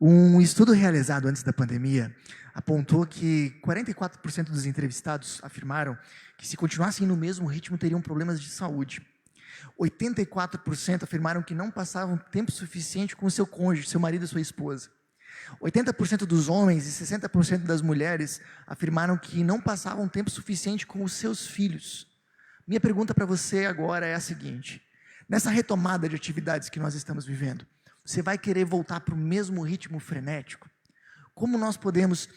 Um estudo realizado antes da pandemia apontou que 44% dos entrevistados afirmaram que, se continuassem no mesmo ritmo, teriam problemas de saúde. 84% afirmaram que não passavam tempo suficiente com o seu cônjuge, seu marido ou sua esposa. 80% dos homens e 60% das mulheres afirmaram que não passavam tempo suficiente com os seus filhos. Minha pergunta para você agora é a seguinte: nessa retomada de atividades que nós estamos vivendo, você vai querer voltar para o mesmo ritmo frenético? Como nós podemos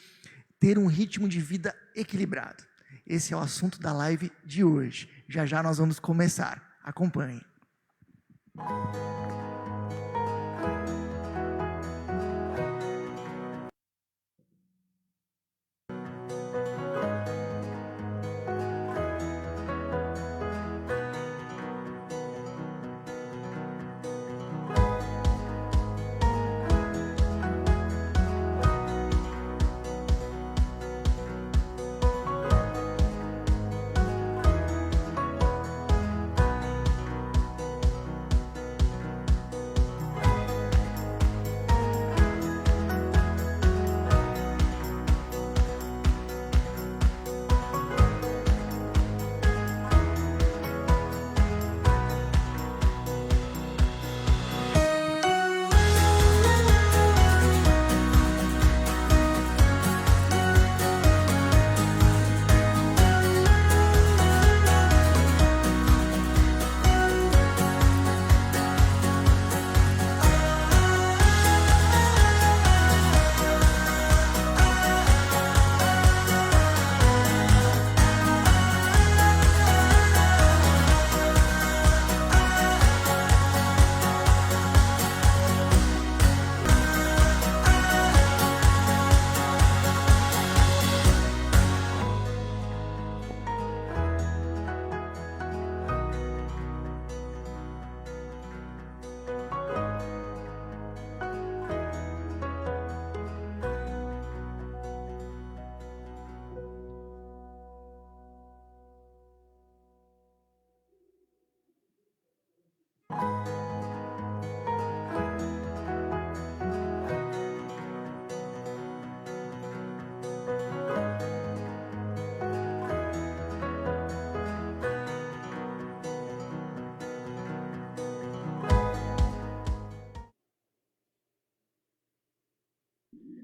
ter um ritmo de vida equilibrado? Esse é o assunto da live de hoje. Já já nós vamos começar. Acompanhe.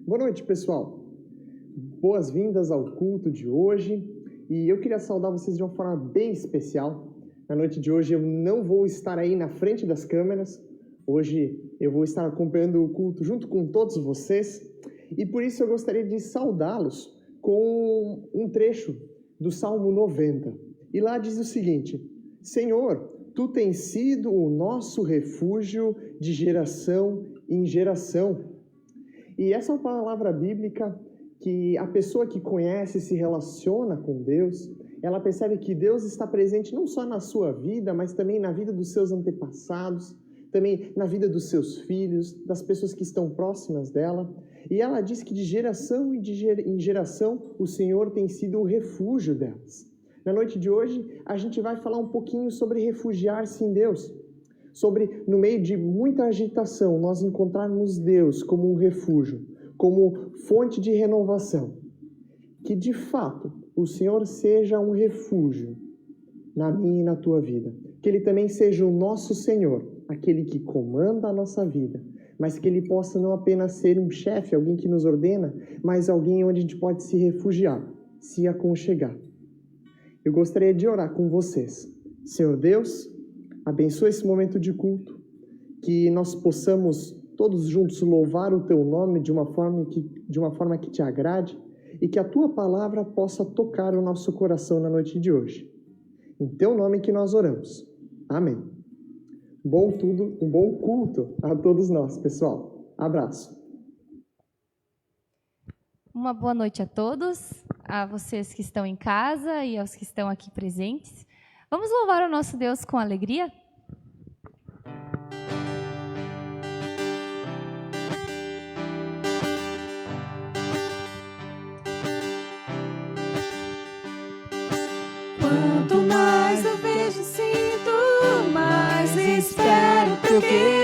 Boa noite, pessoal. Boas-vindas ao culto de hoje. E eu queria saudar vocês de uma forma bem especial. Na noite de hoje eu não vou estar aí na frente das câmeras. Hoje eu vou estar acompanhando o culto junto com todos vocês. E por isso eu gostaria de saudá-los com um trecho do Salmo 90. E lá diz o seguinte: Senhor, Tu tens sido o nosso refúgio de geração em geração. E essa é uma palavra bíblica que a pessoa que conhece, se relaciona com Deus, ela percebe que Deus está presente não só na sua vida, mas também na vida dos seus antepassados, também na vida dos seus filhos, das pessoas que estão próximas dela. E ela diz que de geração em geração o Senhor tem sido o refúgio delas. Na noite de hoje, a gente vai falar um pouquinho sobre refugiar-se em Deus. Sobre, no meio de muita agitação, nós encontrarmos Deus como um refúgio, como fonte de renovação. Que, de fato, o Senhor seja um refúgio na minha e na tua vida. Que Ele também seja o nosso Senhor, aquele que comanda a nossa vida, mas que Ele possa não apenas ser um chefe, alguém que nos ordena, mas alguém onde a gente pode se refugiar, se aconchegar. Eu gostaria de orar com vocês. Senhor Deus, abençoa esse momento de culto, que nós possamos todos juntos louvar o Teu nome de uma forma que te agrade e que a Tua palavra possa tocar o nosso coração na noite de hoje. Em Teu nome que nós oramos. Amém. Um bom culto a todos nós, pessoal. Abraço. Uma boa noite a todos, a vocês que estão em casa e aos que estão aqui presentes. Vamos louvar o nosso Deus com alegria? Quanto mais eu vejo e sinto, mais espero teu querer.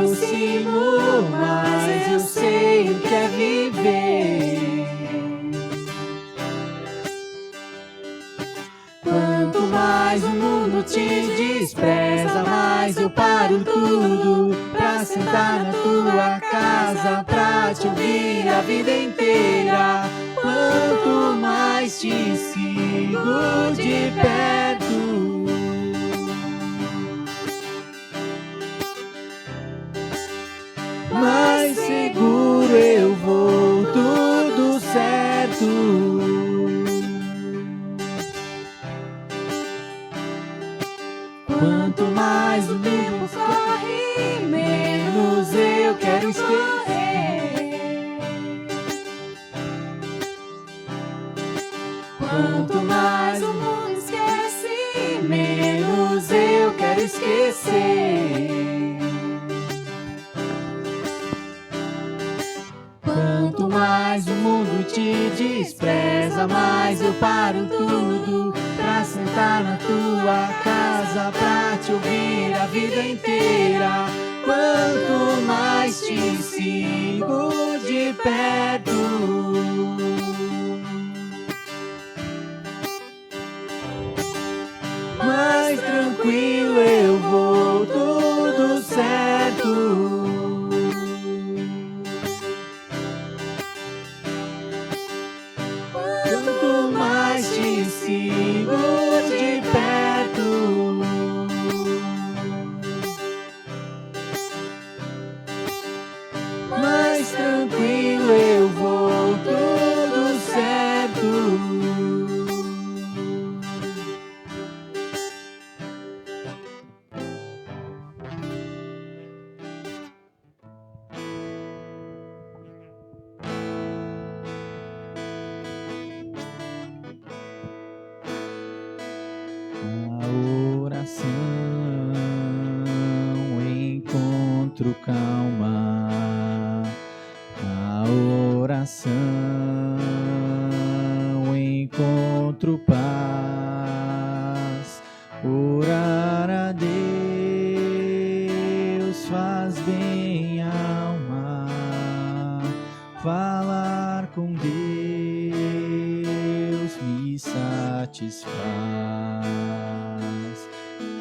aproximo mais, eu sei o que é viver. Quanto mais o mundo te despreza, mais eu paro tudo pra sentar na tua casa, pra te ouvir a vida inteira. Quanto mais te sigo de perto, mais seguro eu vou, tudo certo. Quanto mais o tempo corre, menos eu quero esquecer. Quanto mais o mundo esquece, menos eu quero esquecer. Quanto mais o mundo te despreza, mais eu paro tudo pra sentar na tua casa, pra te ouvir a vida inteira. Quanto mais te sigo de perto, mais tranquilo eu vou, tudo certo. Quanto mais te sigo de perto, mais tranquilo eu vou, tudo certo. A oração, encontro calma. A oração, encontro paz. Orar a Deus faz bem à alma. Falar com Deus me satisfaz.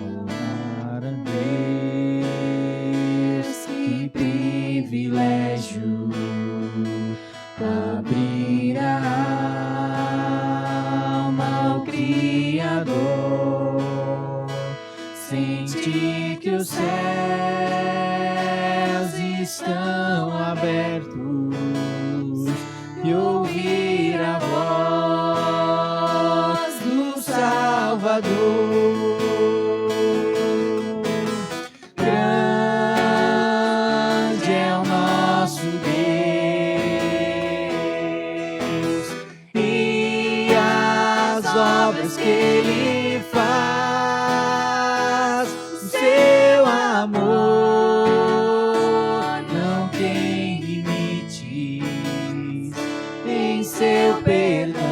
Orar a Deus, que privilégio. Abrir a alma ao Criador. Sentir que os céus estão abertos e ouvir a voz do Salvador. Grande é o nosso Deus e as obras que Ele faz. O seu amor não tem limites, em seu perdão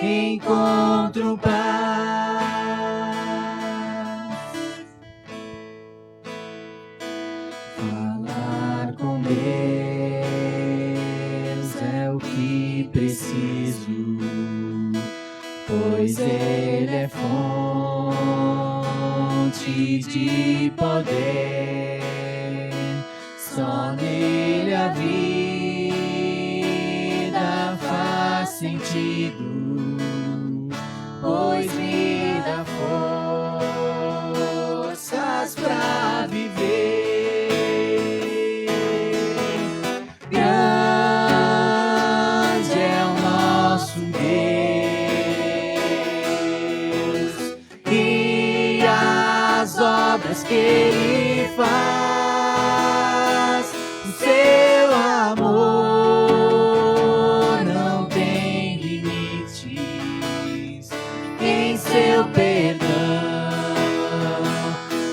encontro paz. Falar com Deus é o que preciso, pois Ele é fonte de poder. Só nele a vida faz sentido, pois me dá forças pra viver. Grande é o nosso Deus e as obras que Ele faz. O seu amor não tem limites, em seu perdão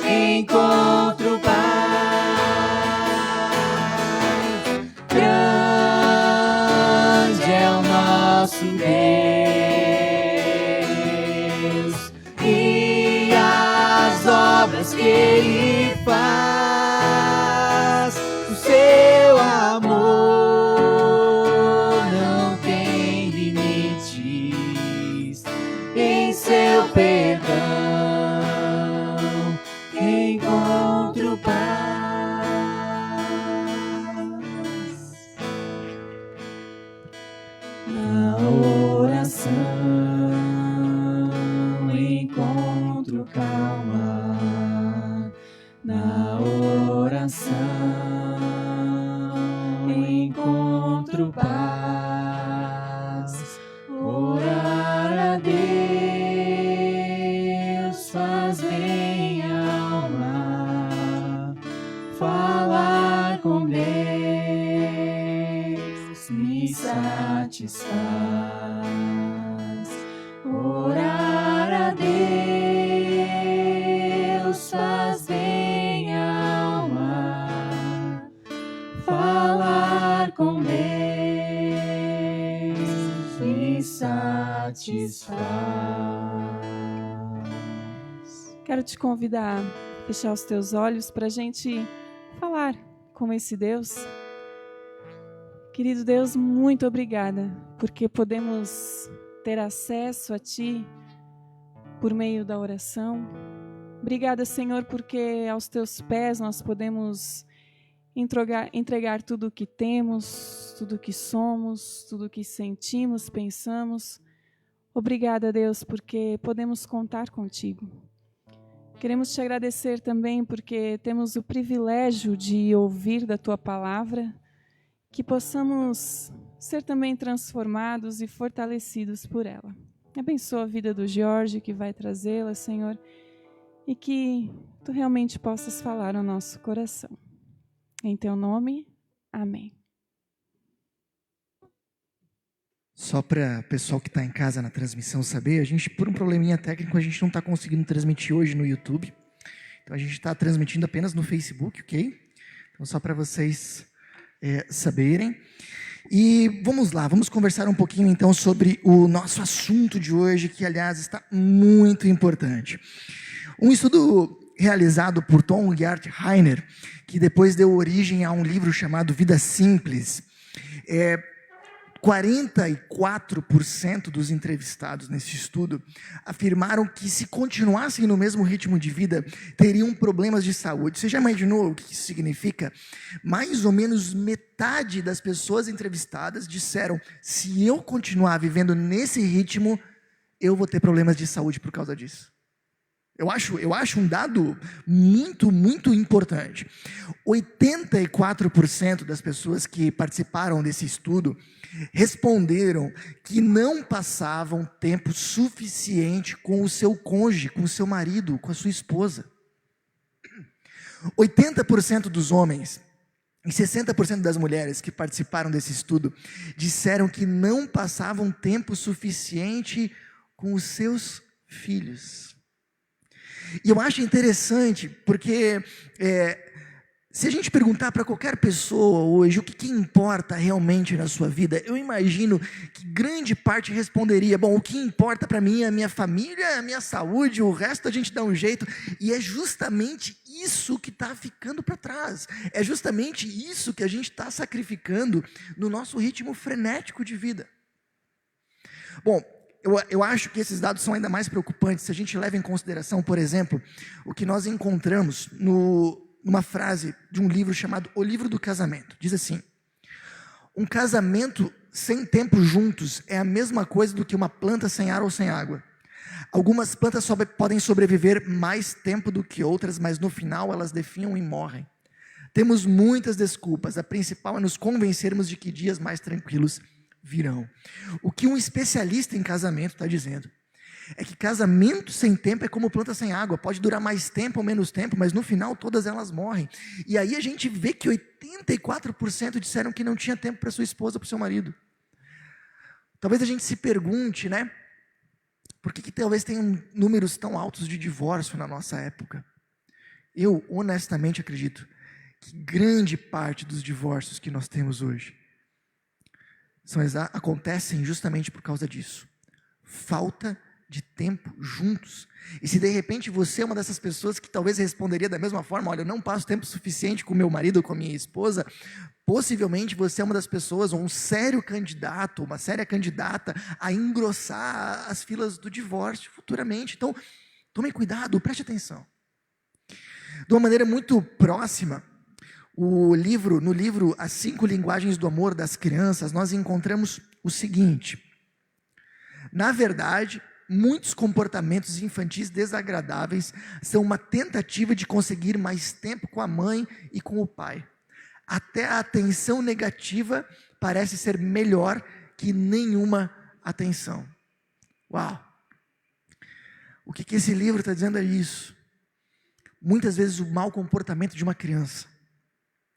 encontro paz. Grande é o nosso Deus e as obras que Ele faz. faz. O seu amor não tem limites. Em seu perdão encontro paz. Na oração encontro calma. Na oração encontro paz. Orar a Deus faz bem à alma. Falar com Deus me satisfaz. Orar a Deus faz bem à alma. Falar com Deus me satisfaz. Quero te convidar a fechar os teus olhos para a gente falar com esse Deus. Querido Deus, muito obrigada, porque podemos ter acesso a Ti por meio da oração. Obrigada, Senhor, porque aos Teus pés nós podemos entregar tudo o que temos, tudo o que somos, tudo o que sentimos, pensamos. Obrigada, Deus, porque podemos contar contigo. Queremos te agradecer também porque temos o privilégio de ouvir da Tua palavra, que possamos ser também transformados e fortalecidos por ela. Abençoa a vida do Jorge, que vai trazê-la, Senhor, e que Tu realmente possas falar ao nosso coração. Em Teu nome, amém. Só para o pessoal que está em casa na transmissão saber, a gente, por um probleminha técnico, a gente não está conseguindo transmitir hoje no YouTube. Então a gente está transmitindo apenas no Facebook, ok? Então só para vocês saberem. E vamos lá, vamos conversar um pouquinho então sobre o nosso assunto de hoje, que aliás está muito importante. Um estudo realizado por Tom Gert-Heiner, que depois deu origem a um livro chamado Vida Simples, 44% dos entrevistados nesse estudo afirmaram que se continuassem no mesmo ritmo de vida, teriam problemas de saúde. Você já imaginou o que isso significa? Mais ou menos metade das pessoas entrevistadas disseram: se eu continuar vivendo nesse ritmo, eu vou ter problemas de saúde por causa disso. Eu acho um dado muito, muito importante. 84% das pessoas que participaram desse estudo responderam que não passavam tempo suficiente com o seu cônjuge, com o seu marido, com a sua esposa. 80% dos homens e 60% das mulheres que participaram desse estudo disseram que não passavam tempo suficiente com os seus filhos. E eu acho interessante porque se a gente perguntar para qualquer pessoa hoje o que importa realmente na sua vida, eu imagino que grande parte responderia: bom, o que importa para mim é a minha família, a minha saúde, o resto a gente dá um jeito. E é justamente isso que está ficando para trás, é justamente isso que a gente está sacrificando no nosso ritmo frenético de vida. Bom, eu acho que esses dados são ainda mais preocupantes se a gente leva em consideração, por exemplo, o que nós encontramos numa frase de um livro chamado O Livro do Casamento. Diz assim: um casamento sem tempo juntos é a mesma coisa do que uma planta sem ar ou sem água. Algumas plantas podem sobreviver mais tempo do que outras, mas no final elas definham e morrem. Temos muitas desculpas, a principal é nos convencermos de que dias mais tranquilos virão. O que um especialista em casamento está dizendo é que casamento sem tempo é como planta sem água, pode durar mais tempo ou menos tempo, mas no final todas elas morrem. E aí a gente vê que 84% disseram que não tinha tempo para sua esposa, para o seu marido. Talvez a gente se pergunte, né, por que talvez tenham números tão altos de divórcio na nossa época? Eu honestamente acredito que grande parte dos divórcios que nós temos hoje acontecem justamente por causa disso. Falta de tempo juntos. E se de repente você é uma dessas pessoas que talvez responderia da mesma forma, olha, eu não passo tempo suficiente com meu marido ou com a minha esposa, possivelmente você é uma das pessoas, ou um sério candidato, uma séria candidata a engrossar as filas do divórcio futuramente. Então, tome cuidado, preste atenção. De uma maneira muito próxima, no livro As 5 Linguagens do Amor das Crianças, nós encontramos o seguinte: na verdade, muitos comportamentos infantis desagradáveis são uma tentativa de conseguir mais tempo com a mãe e com o pai. Até a atenção negativa parece ser melhor que nenhuma atenção. Uau! O que esse livro está dizendo é isso. Muitas vezes o mau comportamento de uma criança,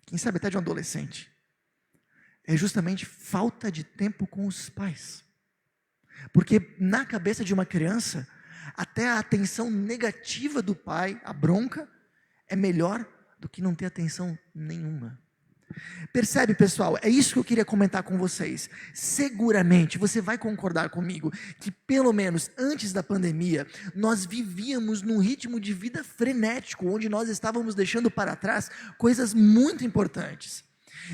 quem sabe até de um adolescente, é justamente falta de tempo com os pais. Porque na cabeça de uma criança, até a atenção negativa do pai, a bronca, é melhor do que não ter atenção nenhuma. Percebe, pessoal? É isso que eu queria comentar com vocês. Seguramente você vai concordar comigo que pelo menos antes da pandemia nós vivíamos num ritmo de vida frenético, onde nós estávamos deixando para trás coisas muito importantes.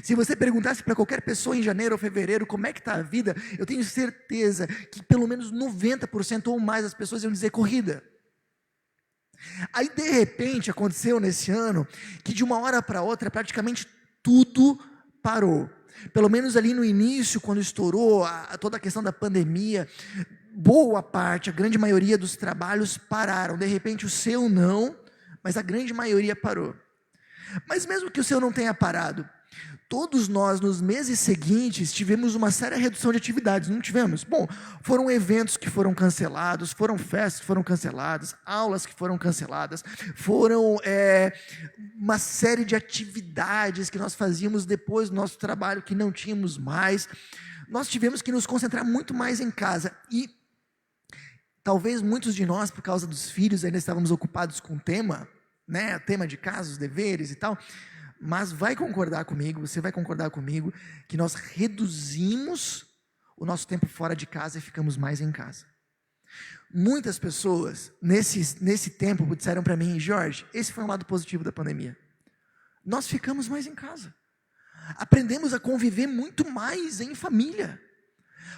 Se você perguntasse para qualquer pessoa em janeiro ou fevereiro como é que está a vida, eu tenho certeza que pelo menos 90% ou mais das pessoas iam dizer corrida. Aí de repente aconteceu nesse ano que de uma hora para outra praticamente tudo parou. Pelo menos ali no início, quando estourou toda a questão da pandemia, boa parte, a grande maioria dos trabalhos pararam. De repente o seu não, mas a grande maioria parou. Mas mesmo que o seu não tenha parado, todos nós nos meses seguintes tivemos uma séria redução de atividades, não tivemos? Bom, foram eventos que foram cancelados, foram festas que foram canceladas, aulas que foram canceladas, foram uma série de atividades que nós fazíamos depois do nosso trabalho que não tínhamos mais. Nós tivemos que nos concentrar muito mais em casa e talvez muitos de nós, por causa dos filhos, ainda estávamos ocupados com o tema, né, tema de casa, os deveres e tal. Mas vai concordar comigo, você vai concordar comigo, que nós reduzimos o nosso tempo fora de casa e ficamos mais em casa. Muitas pessoas, nesse tempo, disseram para mim, Jorge, esse foi um lado positivo da pandemia. Nós ficamos mais em casa. Aprendemos a conviver muito mais em família.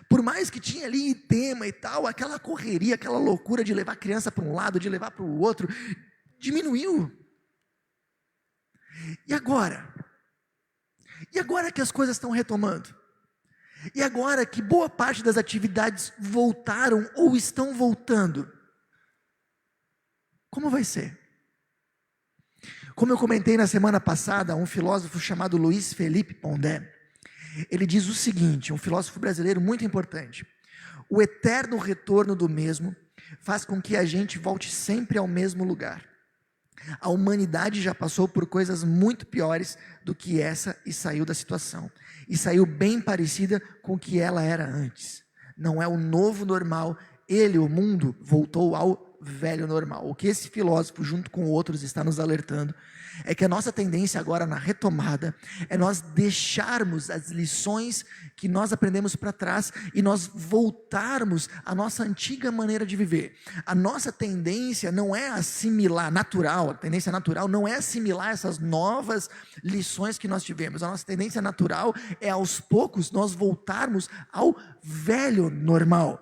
Por mais que tinha ali tema e tal, aquela correria, aquela loucura de levar a criança para um lado, de levar para o outro, diminuiu. E agora? E agora que as coisas estão retomando? E agora que boa parte das atividades voltaram ou estão voltando? Como vai ser? Como eu comentei na semana passada, um filósofo chamado Luiz Felipe Pondé, ele diz o seguinte, um filósofo brasileiro muito importante: o eterno retorno do mesmo faz com que a gente volte sempre ao mesmo lugar. A humanidade já passou por coisas muito piores do que essa e saiu da situação. E saiu bem parecida com o que ela era antes. Não é o novo normal, o mundo, voltou ao velho normal. O que esse filósofo, junto com outros, está nos alertando é que a nossa tendência agora na retomada é nós deixarmos as lições que nós aprendemos para trás e nós voltarmos à nossa antiga maneira de viver. A nossa tendência não é assimilar, a tendência natural não é assimilar essas novas lições que nós tivemos. A nossa tendência natural é aos poucos nós voltarmos ao velho normal.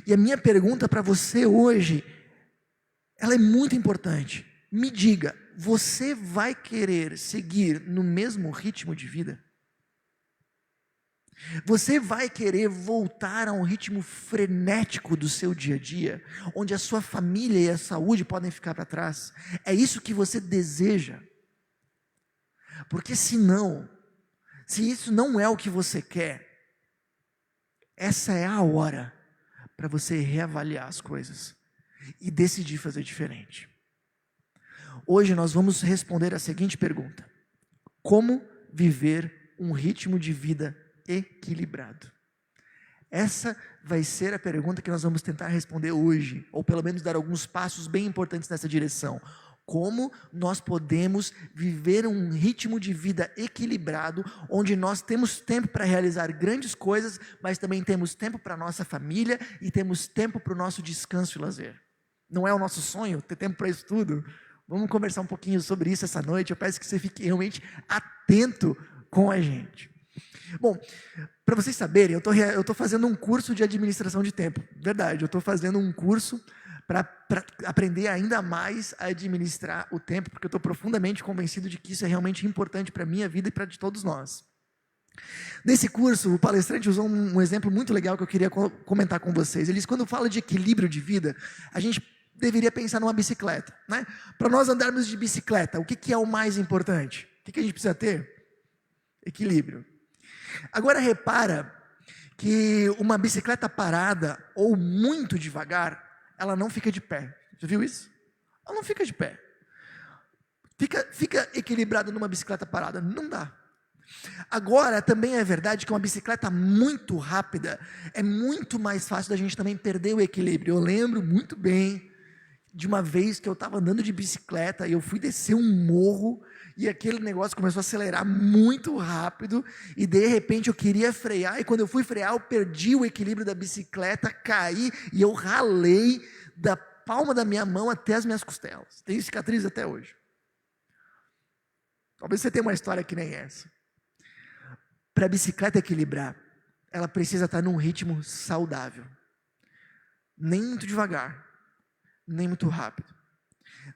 E a minha pergunta para você hoje, ela é muito importante. Me diga, você vai querer seguir no mesmo ritmo de vida? Você vai querer voltar a um ritmo frenético do seu dia a dia, onde a sua família e a saúde podem ficar para trás? É isso que você deseja? Porque se isso não é o que você quer, essa é a hora para você reavaliar as coisas e decidir fazer diferente. Hoje nós vamos responder a seguinte pergunta: como viver um ritmo de vida equilibrado? Essa vai ser a pergunta que nós vamos tentar responder hoje, ou pelo menos dar alguns passos bem importantes nessa direção. Como nós podemos viver um ritmo de vida equilibrado, onde nós temos tempo para realizar grandes coisas, mas também temos tempo para a nossa família e temos tempo para o nosso descanso e lazer. Não é o nosso sonho ter tempo para isso tudo? Vamos conversar um pouquinho sobre isso essa noite. Eu peço que você fique realmente atento com a gente. Bom, para vocês saberem, eu estou fazendo um curso de administração de tempo. Verdade, eu estou fazendo um curso para aprender ainda mais a administrar o tempo, porque eu estou profundamente convencido de que isso é realmente importante para a minha vida e para de todos nós. Nesse curso, o palestrante usou um exemplo muito legal que eu queria comentar com vocês. Ele disse, quando fala de equilíbrio de vida, a gente deveria pensar numa bicicleta, né? Para nós andarmos de bicicleta, o que é o mais importante? O que a gente precisa ter? Equilíbrio. Agora repara que uma bicicleta parada ou muito devagar, ela não fica de pé. Já viu isso? Ela não fica de pé. Fica equilibrado numa bicicleta parada. Não dá. Agora, também é verdade que uma bicicleta muito rápida é muito mais fácil da gente também perder o equilíbrio. Eu lembro muito bem de uma vez que eu estava andando de bicicleta e eu fui descer um morro e aquele negócio começou a acelerar muito rápido e de repente eu queria frear e quando eu fui frear eu perdi o equilíbrio da bicicleta, caí e eu ralei da palma da minha mão até as minhas costelas. Tenho cicatriz até hoje. Talvez você tenha uma história que nem essa. Para a bicicleta equilibrar, ela precisa estar num ritmo saudável. Nem muito devagar, nem muito rápido.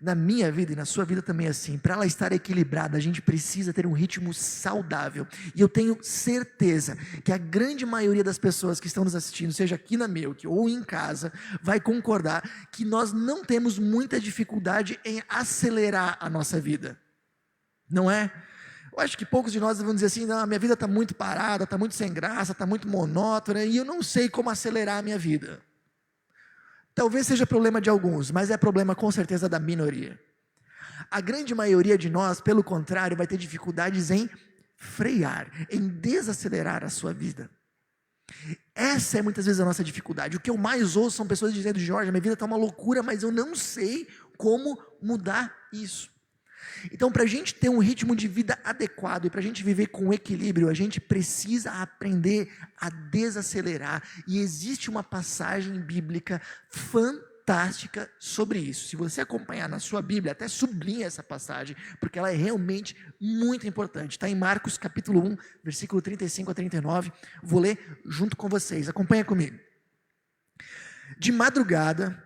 Na minha vida e na sua vida também é assim. Para ela estar equilibrada, a gente precisa ter um ritmo saudável. E eu tenho certeza que a grande maioria das pessoas que estão nos assistindo, seja aqui na Milk ou em casa, vai concordar que nós não temos muita dificuldade em acelerar a nossa vida. Não é? Eu acho que poucos de nós vão dizer assim, não, a minha vida está muito parada, está muito sem graça, está muito monótona, e eu não sei como acelerar a minha vida. Talvez seja problema de alguns, mas é problema com certeza da minoria. A grande maioria de nós, pelo contrário, vai ter dificuldades em frear, em desacelerar a sua vida. Essa é muitas vezes a nossa dificuldade. O que eu mais ouço são pessoas dizendo, Jorge, minha vida está uma loucura, mas eu não sei como mudar isso. Então, para a gente ter um ritmo de vida adequado e para a gente viver com equilíbrio, a gente precisa aprender a desacelerar. E existe uma passagem bíblica fantástica sobre isso. Se você acompanhar na sua Bíblia, até sublinha essa passagem, porque ela é realmente muito importante. Está em Marcos capítulo 1, versículo 35 a 39. Vou ler junto com vocês. Acompanha comigo. De madrugada,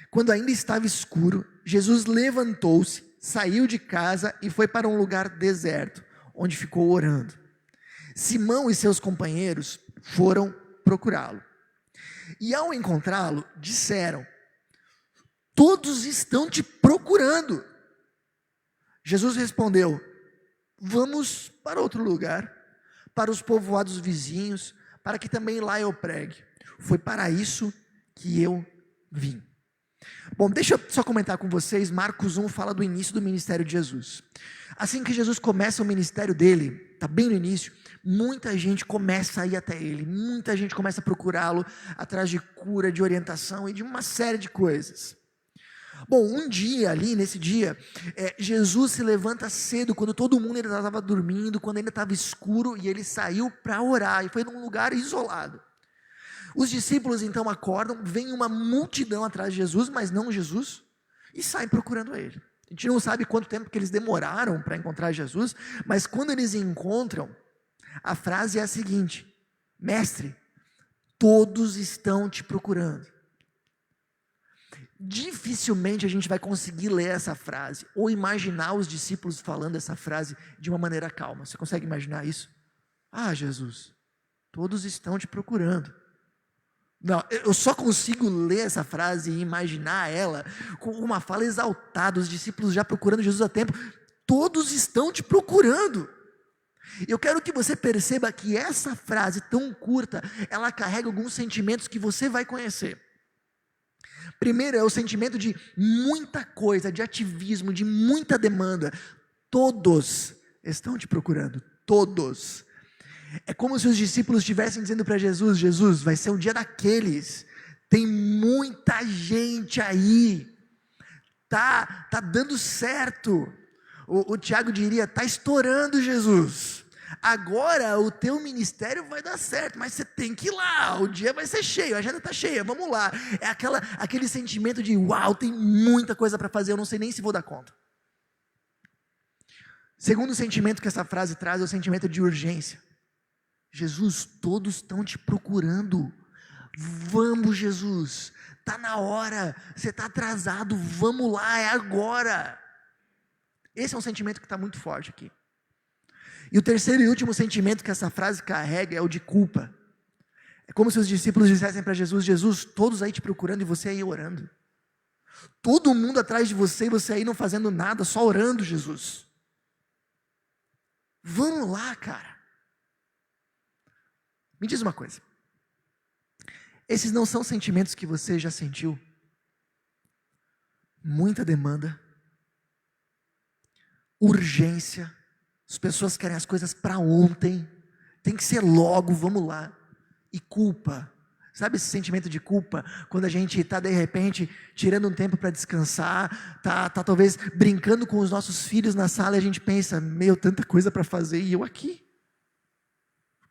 quando ainda estava escuro, Jesus levantou-se, saiu de casa e foi para um lugar deserto, onde ficou orando. Simão e seus companheiros foram procurá-lo. E ao encontrá-lo, disseram, todos estão te procurando. Jesus respondeu, vamos para outro lugar, para os povoados vizinhos, para que também lá eu pregue. Foi para isso que eu vim. Bom, deixa eu só comentar com vocês, Marcos 1 fala do início do ministério de Jesus. Assim que Jesus começa o ministério dele, está bem no início, muita gente começa a ir até ele, muita gente começa a procurá-lo, atrás de cura, de orientação e de uma série de coisas. Bom, um dia ali, nesse dia, Jesus se levanta cedo, quando todo mundo ainda estava dormindo, quando ainda estava escuro, e ele saiu para orar, e foi num lugar isolado. Os discípulos então acordam, vem uma multidão atrás de Jesus, mas não Jesus, e saem procurando ele. A gente não sabe quanto tempo que eles demoraram para encontrar Jesus, mas quando eles encontram, a frase é a seguinte, mestre, todos estão te procurando. Dificilmente a gente vai conseguir ler essa frase, ou imaginar os discípulos falando essa frase de uma maneira calma. Você consegue imaginar isso? Ah, Jesus, todos estão te procurando. Não, eu só consigo ler essa frase e imaginar ela com uma fala exaltada, os discípulos já procurando Jesus há tempo, todos estão te procurando. Eu quero que você perceba que essa frase tão curta, ela carrega alguns sentimentos que você vai conhecer. Primeiro é o sentimento de muita coisa, de ativismo, de muita demanda. Todos estão te procurando, todos. É como se os discípulos estivessem dizendo para Jesus, Jesus, vai ser um dia daqueles, tem muita gente aí, tá dando certo. O Tiago diria, tá estourando, Jesus. Agora o teu ministério vai dar certo, mas você tem que ir lá, o dia vai ser cheio, a agenda está cheia, vamos lá. É aquele sentimento de, uau, tem muita coisa para fazer, eu não sei nem se vou dar conta. Segundo sentimento que essa frase traz é o sentimento de urgência. Jesus, todos estão te procurando. Vamos, Jesus, está na hora, você está atrasado, vamos lá, é agora. Esse é um sentimento que está muito forte aqui. E o terceiro e último sentimento que essa frase carrega é o de culpa. É como se os discípulos dissessem para Jesus, Jesus, todos aí te procurando e você aí orando. Todo mundo atrás de você e você aí não fazendo nada, só orando, Jesus. Vamos lá, cara. Me diz uma coisa. Esses não são sentimentos que você já sentiu? Muita demanda, urgência, as pessoas querem as coisas para ontem, tem que ser logo, vamos lá. E culpa, sabe esse sentimento de culpa? Quando a gente está de repente tirando um tempo para descansar, tá talvez brincando com os nossos filhos na sala e a gente pensa, meu, tanta coisa para fazer e eu aqui.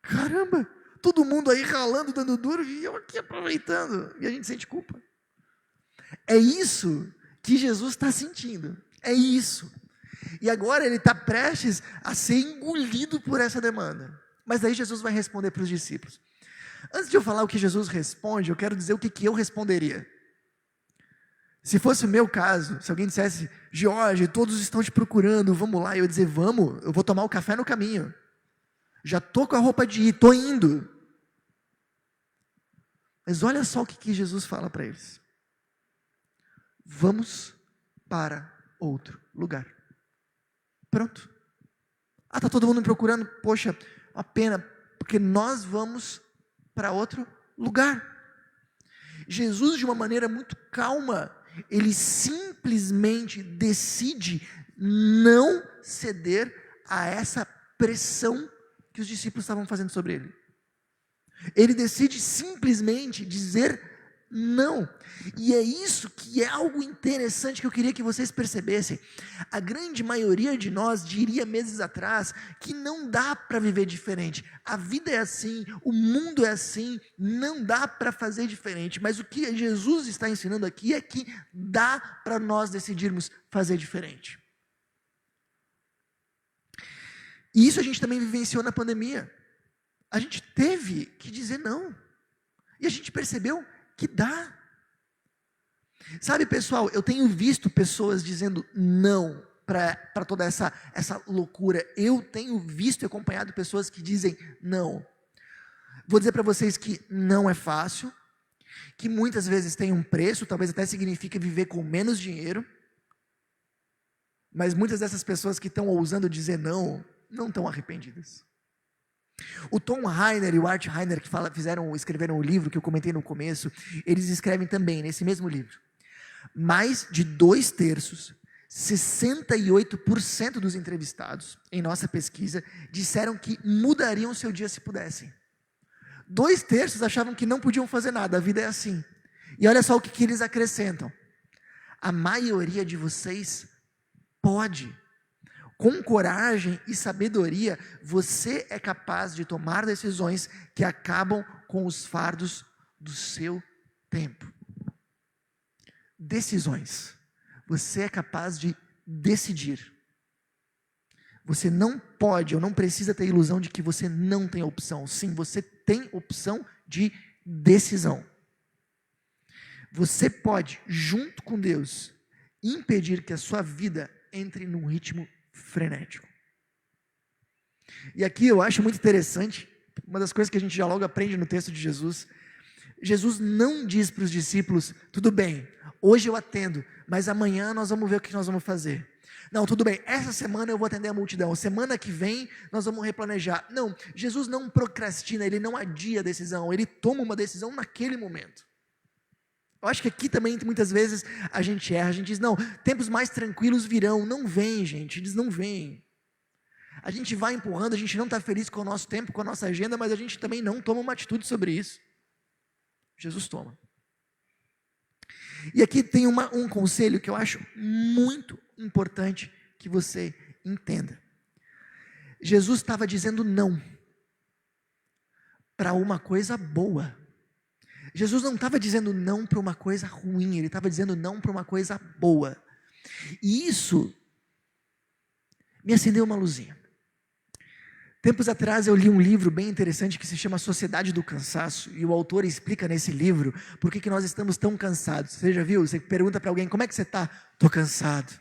Caramba, todo mundo aí ralando, dando duro e eu aqui aproveitando. E a gente sente culpa. É isso que Jesus está sentindo, é isso. E agora ele está prestes a ser engolido por essa demanda. Mas aí Jesus vai responder para os discípulos. Antes de eu falar o que Jesus responde, eu quero dizer o que eu responderia. Se fosse o meu caso, se alguém dissesse, Jorge, todos estão te procurando, vamos lá, eu ia dizer, vamos, eu vou tomar o café no caminho. Já estou com a roupa de ir, estou indo. Mas olha só o que Jesus fala para eles. Vamos para outro lugar. Pronto. Está todo mundo me procurando, poxa, uma pena, porque nós vamos para outro lugar. Jesus, de uma maneira muito calma, ele simplesmente decide não ceder a essa pressão que os discípulos estavam fazendo sobre ele. Ele decide simplesmente dizer não. E é isso que é algo interessante que eu queria que vocês percebessem. A grande maioria de nós diria meses atrás que não dá para viver diferente. A vida é assim, o mundo é assim, não dá para fazer diferente. Mas o que Jesus está ensinando aqui é que dá para nós decidirmos fazer diferente. E isso a gente também vivenciou na pandemia. A gente teve que dizer não. E a gente percebeu que dá. Sabe, pessoal, eu tenho visto pessoas dizendo não para toda essa loucura. Eu tenho visto e acompanhado pessoas que dizem não. Vou dizer para vocês que não é fácil, que muitas vezes tem um preço, talvez até signifique viver com menos dinheiro, mas muitas dessas pessoas que estão ousando dizer não estão arrependidas. O Tom Rainer e o Art Rainer, que escreveram o livro que eu comentei no começo, eles escrevem também nesse mesmo livro. Mais de 2/3, 68% dos entrevistados em nossa pesquisa disseram que mudariam seu dia se pudessem. 2/3 achavam que não podiam fazer nada, a vida é assim. E olha só o que eles acrescentam. A maioria de vocês pode. Com coragem e sabedoria, você é capaz de tomar decisões que acabam com os fardos do seu tempo. Decisões. Você é capaz de decidir. Você não pode ou não precisa ter a ilusão de que você não tem opção. Sim, você tem opção de decisão. Você pode, junto com Deus, impedir que a sua vida entre num ritmo frenético. E aqui eu acho muito interessante, uma das coisas que a gente já logo aprende no texto de Jesus. Jesus não diz para os discípulos, tudo bem, hoje eu atendo, mas amanhã nós vamos ver o que nós vamos fazer. Não, tudo bem, essa semana eu vou atender a multidão, semana que vem nós vamos replanejar. Não, Jesus não procrastina, ele não adia a decisão, ele toma uma decisão naquele momento. Eu acho que aqui também muitas vezes a gente erra, a gente diz, não, tempos mais tranquilos virão, não vem gente, eles não vêm. A gente vai empurrando, a gente não está feliz com o nosso tempo, com a nossa agenda, mas a gente também não toma uma atitude sobre isso. Jesus toma. E aqui tem um conselho que eu acho muito importante que você entenda. Jesus estava dizendo não para uma coisa boa. Jesus não estava dizendo não para uma coisa ruim, ele estava dizendo não para uma coisa boa. E isso me acendeu uma luzinha. Tempos atrás eu li um livro bem interessante que se chama Sociedade do Cansaço, e o autor explica nesse livro por que nós estamos tão cansados. Você já viu? Você pergunta para alguém, como é que você está? Estou cansado.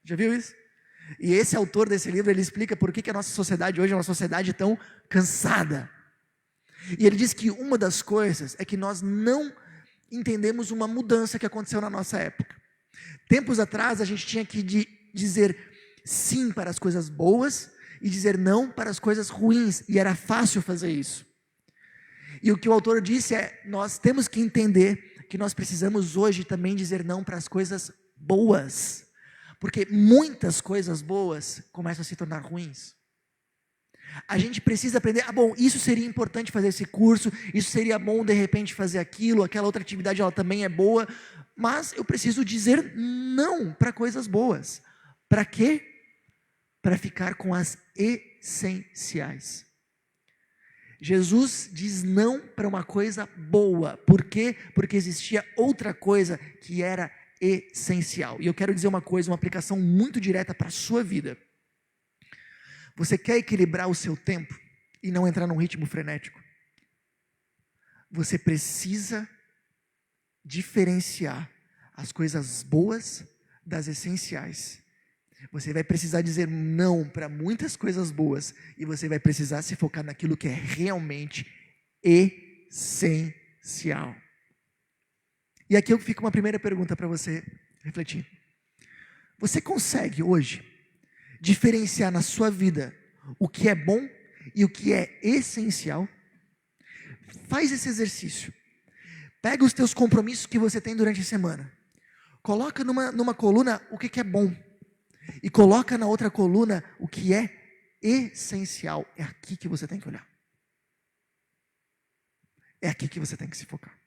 Já viu isso? E esse autor desse livro, ele explica por que a nossa sociedade hoje é uma sociedade tão cansada. E ele diz que uma das coisas é que nós não entendemos uma mudança que aconteceu na nossa época. Tempos atrás a gente tinha que dizer sim para as coisas boas e dizer não para as coisas ruins, e era fácil fazer isso. E o que o autor disse é, nós temos que entender que nós precisamos hoje também dizer não para as coisas boas, porque muitas coisas boas começam a se tornar ruins. A gente precisa aprender, bom, isso seria importante fazer esse curso, isso seria bom de repente fazer aquilo, aquela outra atividade ela também é boa, mas eu preciso dizer não para coisas boas. Para quê? Para ficar com as essenciais. Jesus diz não para uma coisa boa. Por quê? Porque existia outra coisa que era essencial. E eu quero dizer uma coisa, uma aplicação muito direta para a sua vida. Você quer equilibrar o seu tempo e não entrar num ritmo frenético? Você precisa diferenciar as coisas boas das essenciais. Você vai precisar dizer não para muitas coisas boas e você vai precisar se focar naquilo que é realmente essencial. E aqui fica uma primeira pergunta para você refletir. Você consegue hoje diferenciar na sua vida o que é bom e o que é essencial? Faz esse exercício. Pega os teus compromissos que você tem durante a semana. Coloca numa coluna o que é bom. E coloca na outra coluna o que é essencial. É aqui que você tem que olhar. É aqui que você tem que se focar.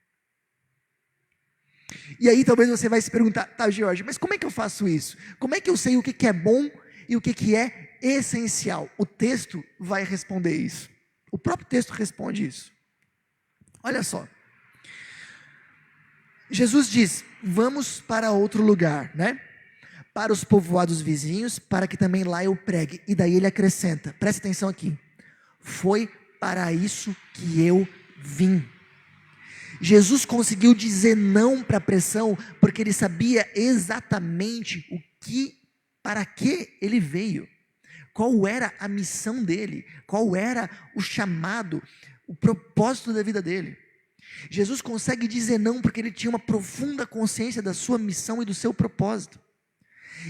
E aí talvez você vai se perguntar, tá, Jorge, mas como é que eu faço isso? Como é que eu sei o que é bom e o que é essencial? O texto vai responder isso. O próprio texto responde isso. Olha só. Jesus diz, vamos para outro lugar, né? Para os povoados vizinhos, para que também lá eu pregue. E daí ele acrescenta, presta atenção aqui. Foi para isso que eu vim. Jesus conseguiu dizer não para a pressão, porque ele sabia exatamente para que ele veio. Qual era a missão dele, qual era o chamado, o propósito da vida dele. Jesus consegue dizer não porque ele tinha uma profunda consciência da sua missão e do seu propósito.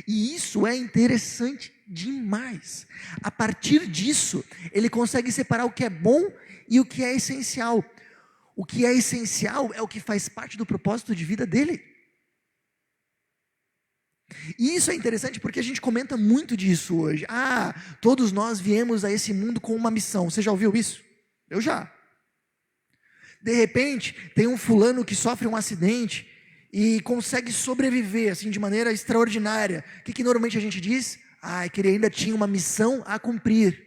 E isso é interessante demais. A partir disso, ele consegue separar o que é bom e o que é essencial. O que é essencial é o que faz parte do propósito de vida dele. E isso é interessante porque a gente comenta muito disso hoje. Todos nós viemos a esse mundo com uma missão. Você já ouviu isso? Eu já. De repente, tem um fulano que sofre um acidente e consegue sobreviver assim, de maneira extraordinária. O que normalmente a gente diz? É que ele ainda tinha uma missão a cumprir.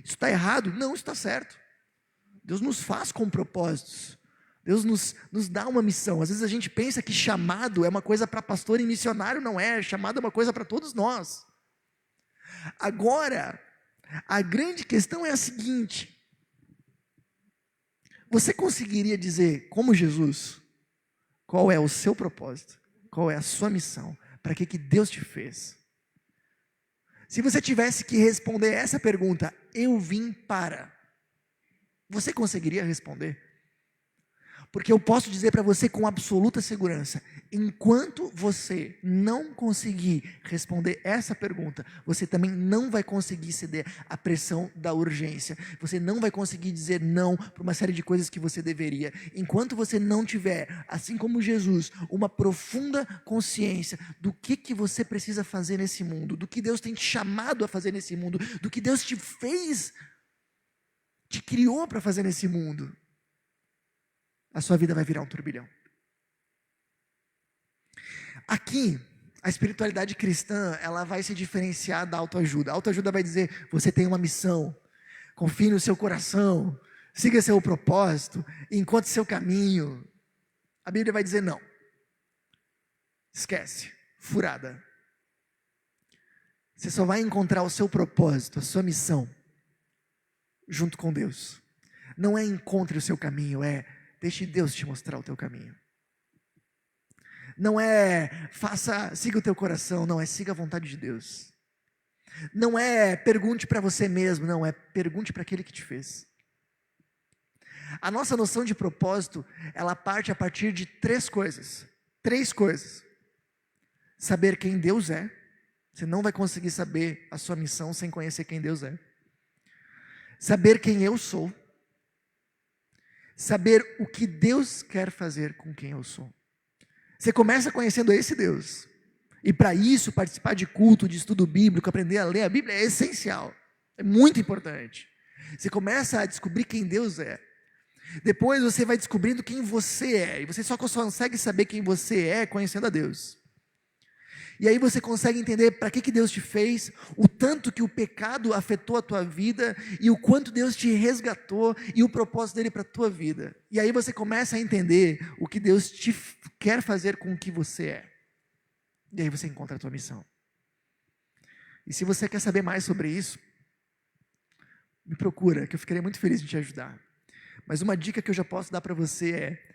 Isso está errado? Não, isso está certo. Deus nos faz com propósitos. Deus nos dá uma missão. Às vezes a gente pensa que chamado é uma coisa para pastor e missionário. Não é. Chamado é uma coisa para todos nós. Agora, a grande questão é a seguinte. Você conseguiria dizer, como Jesus, qual é o seu propósito? Qual é a sua missão? Para que Deus te fez? Se você tivesse que responder essa pergunta, eu vim para... Você conseguiria responder? Porque eu posso dizer para você com absoluta segurança, enquanto você não conseguir responder essa pergunta, você também não vai conseguir ceder à pressão da urgência. Você não vai conseguir dizer não para uma série de coisas que você deveria. Enquanto você não tiver, assim como Jesus, uma profunda consciência do que você precisa fazer nesse mundo, do que Deus tem te chamado a fazer nesse mundo, do que Deus te fez, te criou para fazer nesse mundo, a sua vida vai virar um turbilhão. Aqui, a espiritualidade cristã, ela vai se diferenciar da autoajuda. A autoajuda vai dizer, você tem uma missão, confie no seu coração, siga seu propósito, encontre seu caminho. A Bíblia vai dizer não. Esquece, furada. Você só vai encontrar o seu propósito, a sua missão, junto com Deus. Não é encontre o seu caminho, é deixe Deus te mostrar o teu caminho. Não é siga o teu coração, não, é siga a vontade de Deus. Não é pergunte para você mesmo, não, é pergunte para aquele que te fez. A nossa noção de propósito, ela parte a partir de três coisas. Saber quem Deus é. Você não vai conseguir saber a sua missão sem conhecer quem Deus é. Saber quem eu sou. Saber o que Deus quer fazer com quem eu sou. Você começa conhecendo esse Deus. E para isso, participar de culto, de estudo bíblico, aprender a ler a Bíblia é essencial. É muito importante. Você começa a descobrir quem Deus é. Depois você vai descobrindo quem você é. E você só consegue saber quem você é conhecendo a Deus. E aí você consegue entender para que Deus te fez, o tanto que o pecado afetou a tua vida, e o quanto Deus te resgatou, e o propósito dele para a tua vida. E aí você começa a entender o que Deus quer fazer com o que você é. E aí você encontra a tua missão. E se você quer saber mais sobre isso, me procura, que eu ficarei muito feliz de te ajudar. Mas uma dica que eu já posso dar para você é,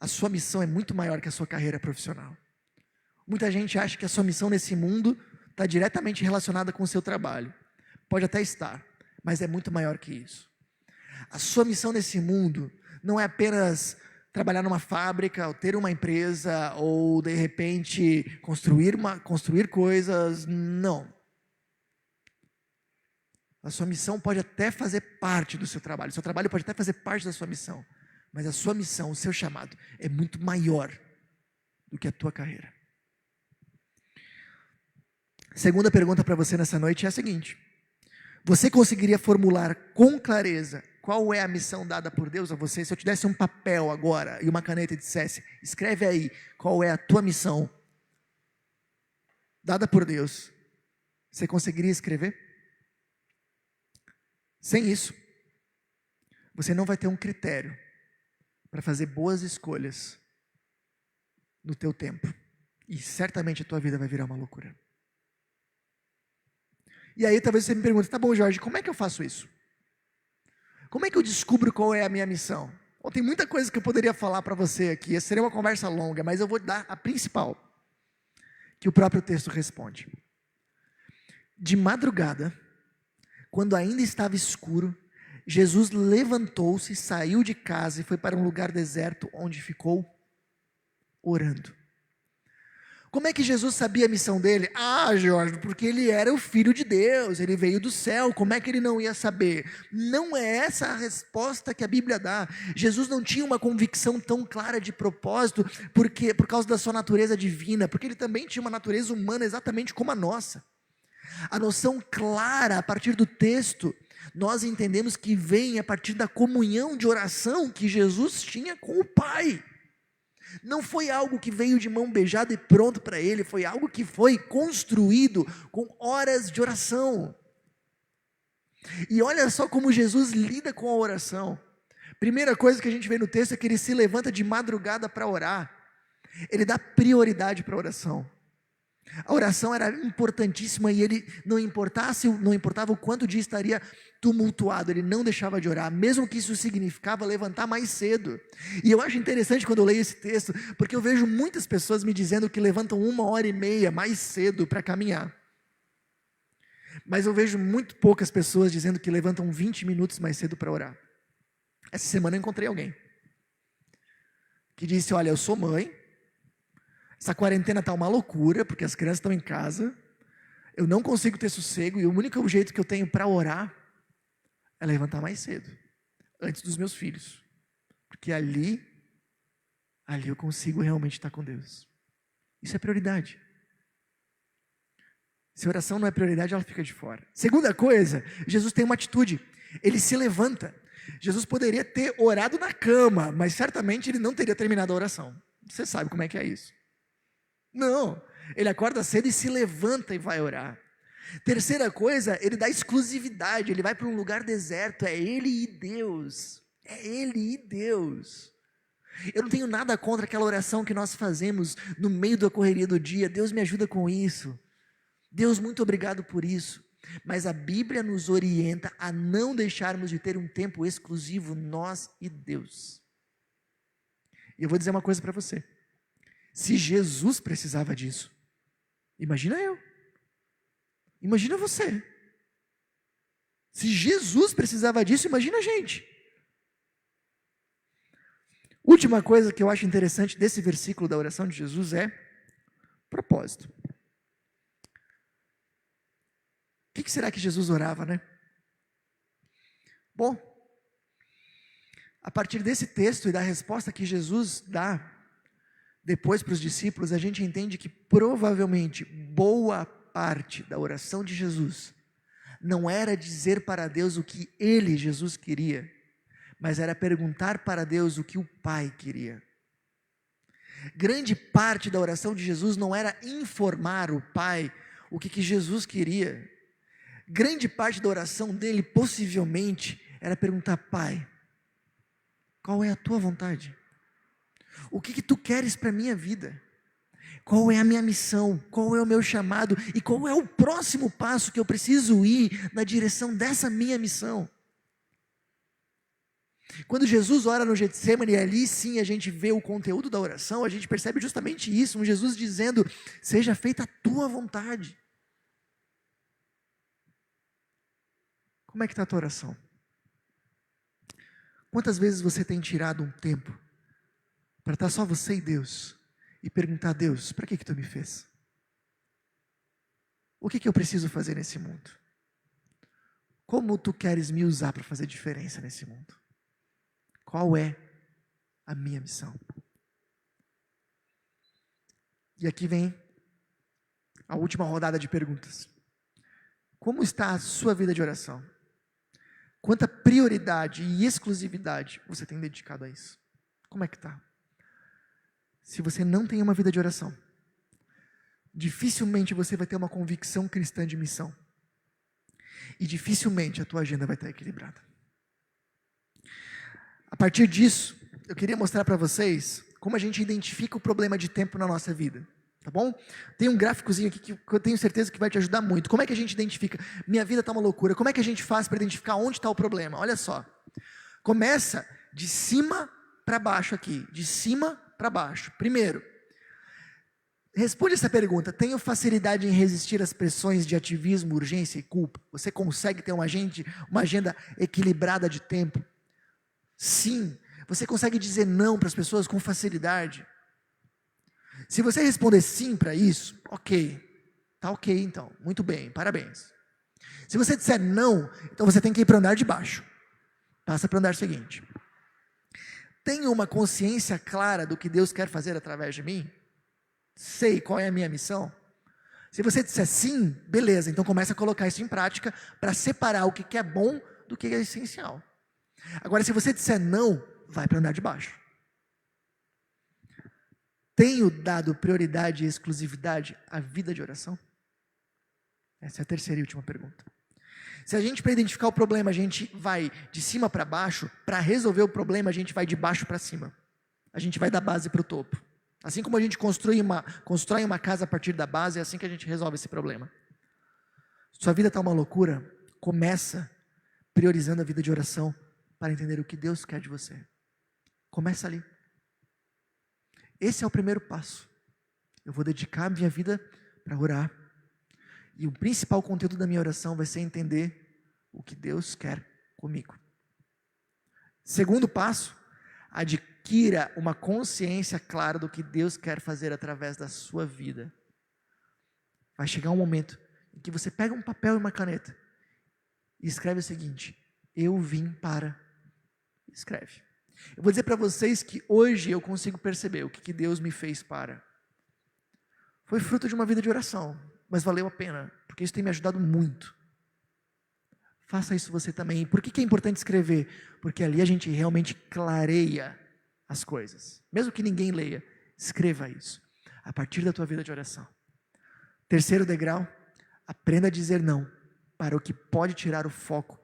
a sua missão é muito maior que a sua carreira profissional. Muita gente acha que a sua missão nesse mundo está diretamente relacionada com o seu trabalho. Pode até estar, mas é muito maior que isso. A sua missão nesse mundo não é apenas trabalhar numa fábrica, ou ter uma empresa, ou de repente construir coisas, não. A sua missão pode até fazer parte do seu trabalho, o seu trabalho pode até fazer parte da sua missão, mas a sua missão, o seu chamado, é muito maior do que a tua carreira. Segunda pergunta para você nessa noite é a seguinte: você conseguiria formular com clareza qual é a missão dada por Deus a você? Se eu te desse um papel agora e uma caneta e dissesse, escreve aí qual é a tua missão dada por Deus, você conseguiria escrever? Sem isso, você não vai ter um critério para fazer boas escolhas no teu tempo, e certamente a tua vida vai virar uma loucura. E aí talvez você me pergunte, tá bom, Jorge, como é que eu faço isso? Como é que eu descubro qual é a minha missão? Bom, tem muita coisa que eu poderia falar para você aqui, essa seria uma conversa longa, mas eu vou dar a principal, que o próprio texto responde. De madrugada, quando ainda estava escuro, Jesus levantou-se, saiu de casa e foi para um lugar deserto, onde ficou orando. Como é que Jesus sabia a missão dele? Ah, Jorge, porque ele era o Filho de Deus, ele veio do céu, como é que ele não ia saber? Não é essa a resposta que a Bíblia dá. Jesus não tinha uma convicção tão clara de propósito, por causa da sua natureza divina, porque ele também tinha uma natureza humana exatamente como a nossa. A noção clara a partir do texto, nós entendemos que vem a partir da comunhão de oração que Jesus tinha com o Pai. Não foi algo que veio de mão beijada e pronto para ele, foi algo que foi construído com horas de oração. E olha só como Jesus lida com a oração. Primeira coisa que a gente vê no texto é que ele se levanta de madrugada para orar. Ele dá prioridade para a oração. A oração era importantíssima e ele não importava o quanto o dia estaria tumultuado, ele não deixava de orar, mesmo que isso significava levantar mais cedo. E eu acho interessante quando eu leio esse texto, porque eu vejo muitas pessoas me dizendo que levantam 1h30 mais cedo para caminhar. Mas eu vejo muito poucas pessoas dizendo que levantam 20 minutos mais cedo para orar. Essa semana eu encontrei alguém que disse, olha, eu sou mãe, essa quarentena está uma loucura, porque as crianças estão em casa, eu não consigo ter sossego, e o único jeito que eu tenho para orar é levantar mais cedo, antes dos meus filhos, porque ali eu consigo realmente estar com Deus. Isso é prioridade. Se a oração não é prioridade, ela fica de fora. Segunda coisa, Jesus tem uma atitude, ele se levanta. Jesus poderia ter orado na cama, mas certamente ele não teria terminado a oração. Você sabe como é que é isso. Não, ele acorda cedo e se levanta e vai orar. Terceira coisa, ele dá exclusividade, ele vai para um lugar deserto, é ele e Deus. É ele e Deus. Eu não tenho nada contra aquela oração que nós fazemos no meio da correria do dia. Deus me ajuda com isso. Deus, muito obrigado por isso. Mas a Bíblia nos orienta a não deixarmos de ter um tempo exclusivo, nós e Deus. E eu vou dizer uma coisa para você. Se Jesus precisava disso, imagina eu. Imagina você. Se Jesus precisava disso, imagina a gente. Última coisa que eu acho interessante desse versículo da oração de Jesus é propósito. O que será que Jesus orava, né? Bom, a partir desse texto e da resposta que Jesus dá depois para os discípulos, a gente entende que provavelmente boa parte da oração de Jesus não era dizer para Deus o que ele, Jesus, queria, mas era perguntar para Deus o que o Pai queria. Grande parte da oração de Jesus não era informar o Pai o que Jesus queria. Grande parte da oração dele, possivelmente, era perguntar: Pai, qual é a tua vontade? O que tu queres para a minha vida? Qual é a minha missão? Qual é o meu chamado? E qual é o próximo passo que eu preciso ir na direção dessa minha missão? Quando Jesus ora no Getsemane, ali sim a gente vê o conteúdo da oração, a gente percebe justamente isso, um Jesus dizendo: seja feita a tua vontade. Como é que está a tua oração? Quantas vezes você tem tirado um tempo para estar só você e Deus e perguntar a Deus: para que tu me fez? O que eu preciso fazer nesse mundo? Como tu queres me usar para fazer diferença nesse mundo? Qual é a minha missão? E aqui vem a última rodada de perguntas. Como está a sua vida de oração? Quanta prioridade e exclusividade você tem dedicado a isso? Como é que está? Se você não tem uma vida de oração, dificilmente você vai ter uma convicção cristã de missão. E dificilmente a tua agenda vai estar equilibrada. A partir disso, eu queria mostrar para vocês como a gente identifica o problema de tempo na nossa vida. Tá bom? Tem um gráficozinho aqui que eu tenho certeza que vai te ajudar muito. Como é que a gente identifica? Minha vida está uma loucura. Como é que a gente faz para identificar onde está o problema? Olha só. Começa de cima para baixo aqui. De cima para baixo. Primeiro, responde essa pergunta: tenho facilidade em resistir às pressões de ativismo, urgência e culpa? Você consegue ter uma agenda equilibrada de tempo? Sim. Você consegue dizer não para as pessoas com facilidade? Se você responder sim para isso, ok. Tá ok então, muito bem, parabéns. Se você disser não, então você tem que ir para o andar de baixo. Passa para o andar seguinte. Tenho uma consciência clara do que Deus quer fazer através de mim? Sei qual é a minha missão? Se você disser sim, beleza, então começa a colocar isso em prática para separar o que é bom do que é essencial. Agora, se você disser não, vai para o andar de baixo. Tenho dado prioridade e exclusividade à vida de oração? Essa é a terceira e última pergunta. Se a gente, para identificar o problema, a gente vai de cima para baixo, para resolver o problema, a gente vai de baixo para cima. A gente vai da base para o topo. Assim como a gente constrói uma casa a partir da base, é assim que a gente resolve esse problema. Sua vida está uma loucura? Começa priorizando a vida de oração para entender o que Deus quer de você. Começa ali. Esse é o primeiro passo. Eu vou dedicar a minha vida para orar. E o principal conteúdo da minha oração vai ser entender o que Deus quer comigo. Segundo passo, adquira uma consciência clara do que Deus quer fazer através da sua vida. Vai chegar um momento em que você pega um papel e uma caneta e escreve o seguinte: eu vim para... Escreve. Eu vou dizer para vocês que hoje eu consigo perceber o que Deus me fez para. Foi fruto de uma vida de oração, mas valeu a pena, porque isso tem me ajudado muito. Faça isso você também. Por que é importante escrever? Porque ali a gente realmente clareia as coisas. Mesmo que ninguém leia, escreva isso. a partir da tua vida de oração. Terceiro degrau, aprenda a dizer não para o que pode tirar o foco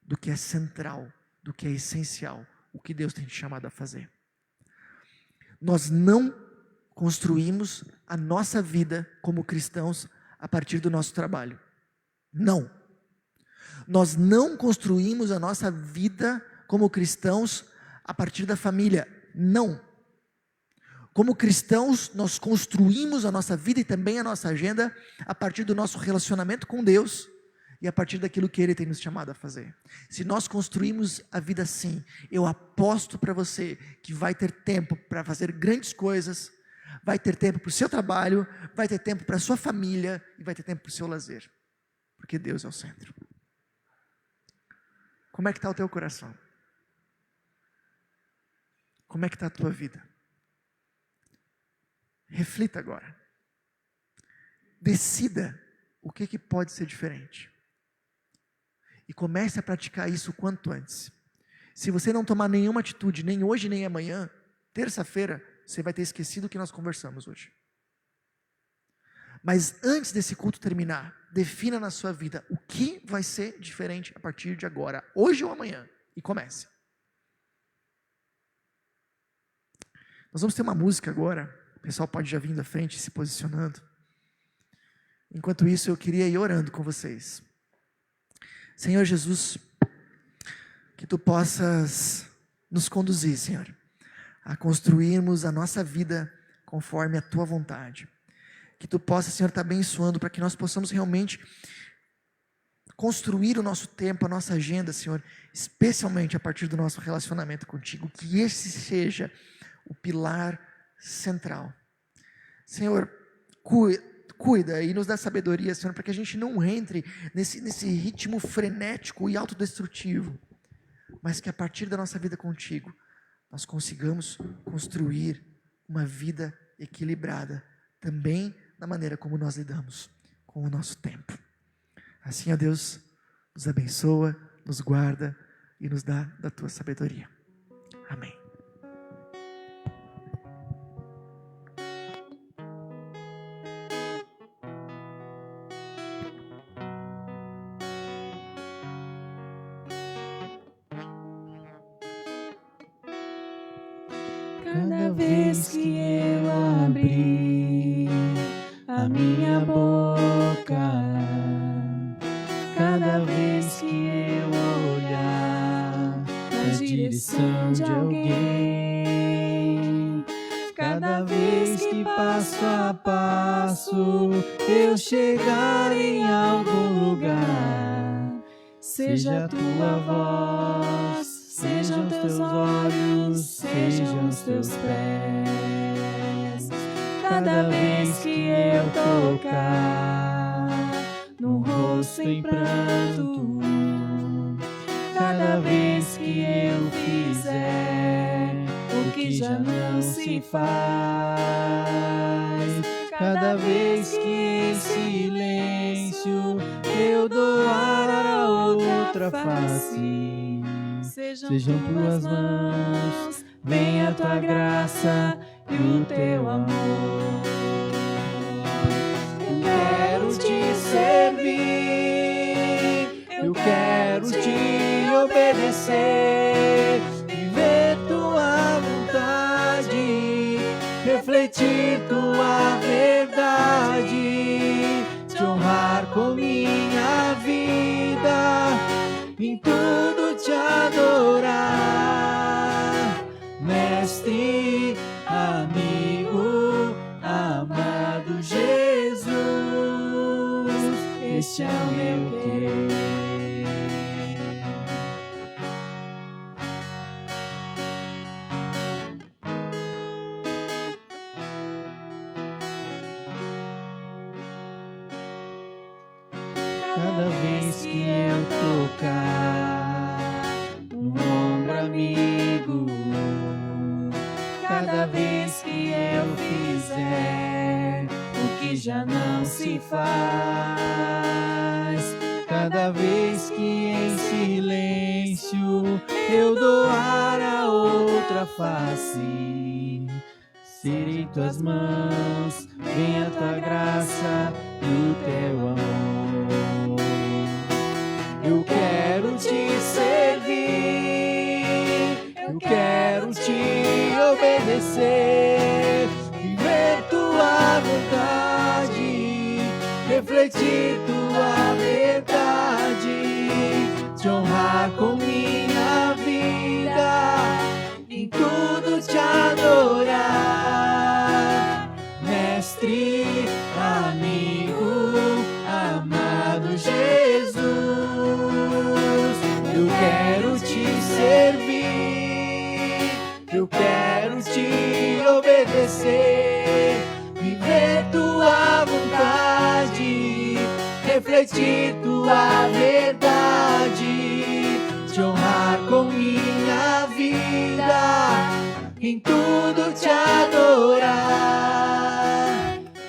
do que é central, do que é essencial, o que Deus tem te chamado a fazer. Nós não construímos a nossa vida como cristãos a partir do nosso trabalho. Não. Nós não construímos a nossa vida como cristãos a partir da família. Não. Como cristãos, nós construímos a nossa vida e também a nossa agenda a partir do nosso relacionamento com Deus e a partir daquilo que Ele tem nos chamado a fazer. Se nós construímos a vida assim, eu aposto para você que vai ter tempo para fazer grandes coisas, vai ter tempo para o seu trabalho, vai ter tempo para a sua família e vai ter tempo para o seu lazer. Porque Deus é o centro. Como é que está o teu coração? Como é que está a tua vida? Reflita agora. Decida o que pode ser diferente. E comece a praticar isso o quanto antes. Se você não tomar nenhuma atitude, nem hoje nem amanhã, terça-feira, você vai ter esquecido o que nós conversamos hoje. Mas antes desse culto terminar, defina na sua vida o que vai ser diferente a partir de agora, hoje ou amanhã, e comece. Nós vamos ter uma música agora, o pessoal pode já vir da frente se posicionando. Enquanto isso, eu queria ir orando com vocês. Senhor Jesus, que Tu possas nos conduzir, Senhor, a construirmos a nossa vida conforme a Tua vontade. Que Tu possa, Senhor, estar abençoando para que nós possamos realmente construir o nosso tempo, a nossa agenda, Senhor, especialmente a partir do nosso relacionamento contigo. Que esse seja o pilar central. Senhor, cuida e nos dá sabedoria, Senhor, para que a gente não entre nesse ritmo frenético e autodestrutivo, mas que a partir da nossa vida contigo, nós consigamos construir uma vida equilibrada, também na maneira como nós lidamos com o nosso tempo. Assim, ó Deus, nos abençoa, nos guarda e nos dá da Tua sabedoria. Amém. Cada vez que eu abrir a minha boca, cada vez que eu olhar na direção de alguém, cada vez que passo a passo eu chegar em algum lugar, seja a Tua voz, sejam Teus olhos, sejam os Teus pés. Cada vez que eu tocar no rosto em pranto, cada vez que eu fizer o que já não se faz, cada vez que em silêncio eu doar a outra face, sejam Tuas mãos, venha a Tua graça e o Teu amor. Eu quero Te servir, eu quero Te obedecer, viver Tua vontade, refletir Tua verdade, Te honrar com minha vida, em tudo Te adorar, Mestre, amigo, amado Jesus, este é o meu querer. Cada vez que eu tocar no ombro amigo, cada vez que eu fizer o que já não se faz, cada vez que em silêncio eu doar a outra face, ser em tuas mãos, vem a tua graça e o teu amor. Eu quero te servir, eu quero te obedecer, viver tua vontade, refletir tua verdade, te honrar com minha vida, em tudo te adorar, mestre, amigo, amado Jesus. Eu quero te servir, eu quero te obedecer, viver tua vontade, refletir tua verdade, te honrar com minha vida, em tudo te adorar,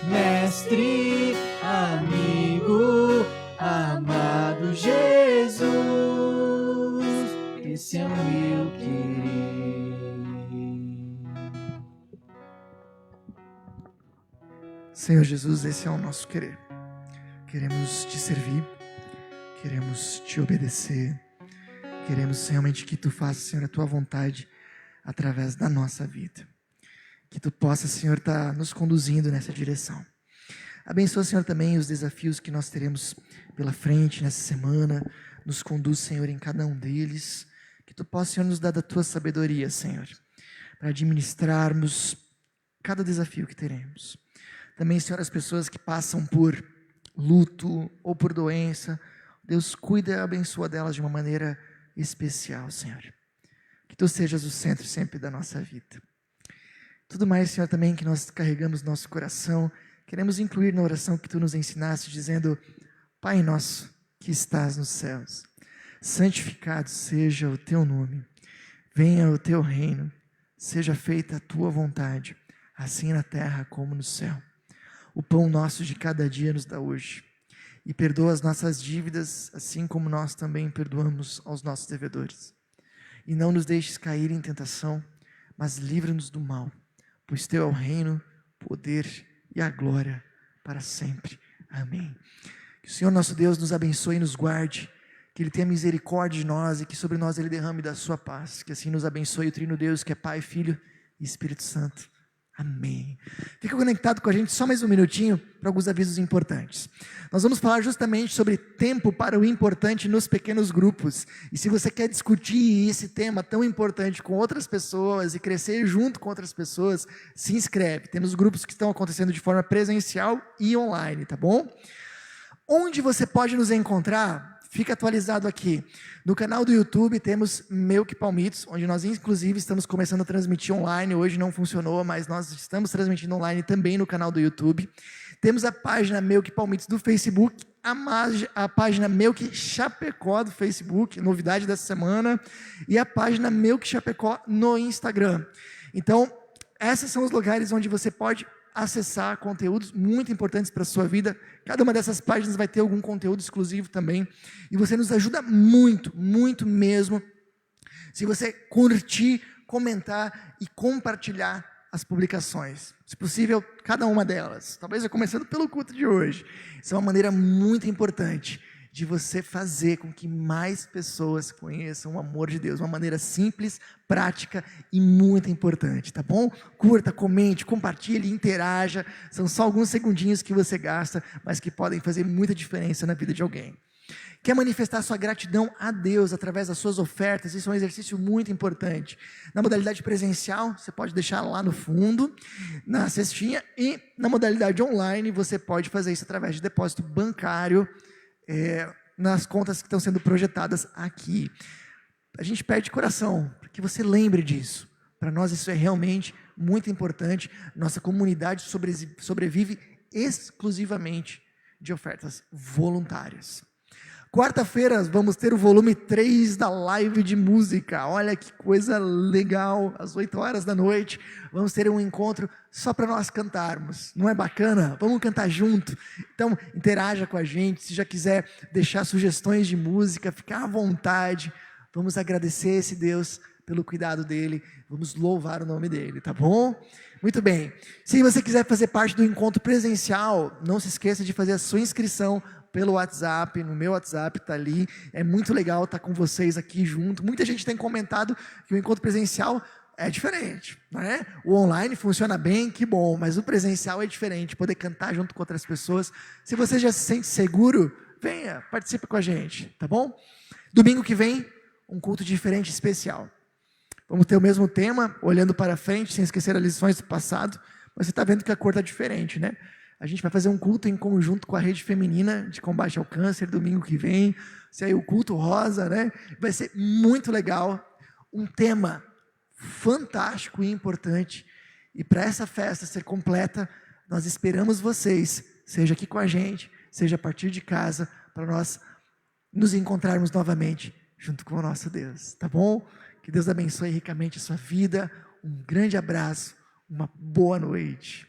mestre, amigo, amado Jesus, esse é o meu querer. Senhor Jesus, esse é o nosso querer. Queremos te servir, queremos te obedecer, queremos realmente que tu faças, Senhor, a tua vontade através da nossa vida. Que tu possa, Senhor, estar nos conduzindo nessa direção. Abençoa, Senhor, também os desafios que nós teremos pela frente nessa semana. Nos conduz, Senhor, em cada um deles. Que tu possa, Senhor, nos dar da tua sabedoria, Senhor, para administrarmos cada desafio que teremos. Também, Senhor, as pessoas que passam por luto ou por doença, Deus cuida e abençoa delas de uma maneira especial, Senhor. Que tu sejas o centro sempre da nossa vida. Tudo mais, Senhor, também que nós carregamos no nosso coração, queremos incluir na oração que tu nos ensinaste, dizendo: Pai nosso que estás nos céus, santificado seja o teu nome, venha o teu reino, seja feita a tua vontade, assim na terra como no céu. O pão nosso de cada dia nos dá hoje, e perdoa as nossas dívidas, assim como nós também perdoamos aos nossos devedores. E não nos deixes cair em tentação, mas livra-nos do mal, pois teu é o reino, o poder e a glória para sempre. Amém. Que o Senhor nosso Deus nos abençoe e nos guarde, que Ele tenha misericórdia de nós e que sobre nós Ele derrame da sua paz, que assim nos abençoe o Trino Deus, que é Pai, Filho e Espírito Santo. Amém. Fica conectado com a gente só mais um minutinho para alguns avisos importantes. Nós vamos falar justamente sobre tempo para o importante nos pequenos grupos. E se você quer discutir esse tema tão importante com outras pessoas e crescer junto com outras pessoas, se inscreve. Temos grupos que estão acontecendo de forma presencial e online, tá bom? Onde você pode nos encontrar? Fica atualizado aqui. No canal do YouTube temos Meu Que Palmitos, onde nós inclusive estamos começando a transmitir online. Hoje não funcionou, mas nós estamos transmitindo online também no canal do YouTube. Temos a página Meu Que Palmitos do Facebook, a página Meu Que Chapecó do Facebook, novidade dessa semana, e a página Meu Que Chapecó no Instagram. Então, esses são os lugares onde você pode acessar conteúdos muito importantes para a sua vida. Cada uma dessas páginas vai ter algum conteúdo exclusivo também, e você nos ajuda muito, muito mesmo, se você curtir, comentar e compartilhar as publicações, se possível, cada uma delas, talvez eu começando pelo culto de hoje. Isso é uma maneira muito importante de você fazer com que mais pessoas conheçam o amor de Deus, uma maneira simples, prática e muito importante, tá bom? Curta, comente, compartilhe, interaja, são só alguns segundinhos que você gasta, mas que podem fazer muita diferença na vida de alguém. Quer manifestar sua gratidão a Deus através das suas ofertas? Isso é um exercício muito importante. Na modalidade presencial, você pode deixar lá no fundo, na cestinha, e na modalidade online, você pode fazer isso através de depósito bancário, nas contas que estão sendo projetadas aqui. A gente pede de coração, para que você lembre disso. Para nós isso é realmente muito importante. Nossa comunidade sobrevive exclusivamente de ofertas voluntárias. Quarta-feira vamos ter o volume 3 da live de música. Olha que coisa legal, às 8 horas da noite. Vamos ter um encontro só para nós cantarmos. Não é bacana? Vamos cantar junto. Então, interaja com a gente. Se já quiser deixar sugestões de música, ficar à vontade. Vamos agradecer esse Deus pelo cuidado dele. Vamos louvar o nome dele, tá bom? Muito bem. Se você quiser fazer parte do encontro presencial, não se esqueça de fazer a sua inscrição pelo WhatsApp, no meu WhatsApp, tá ali. É muito legal estar com vocês aqui junto. Muita gente tem comentado que o encontro presencial é diferente, né? O online funciona bem, que bom, mas o presencial é diferente, poder cantar junto com outras pessoas. Se você já se sente seguro, venha, participe com a gente, tá bom? Domingo que vem, um culto diferente, especial. Vamos ter o mesmo tema, olhando para frente, sem esquecer as lições do passado, mas você está vendo que a cor está diferente, né? A gente vai fazer um culto em conjunto com a Rede Feminina de Combate ao Câncer, domingo que vem. Isso aí, o culto rosa, né? Vai ser muito legal, um tema fantástico e importante. E para essa festa ser completa, nós esperamos vocês, seja aqui com a gente, seja a partir de casa, para nós nos encontrarmos novamente junto com o nosso Deus, tá bom? Que Deus abençoe ricamente a sua vida, um grande abraço, uma boa noite.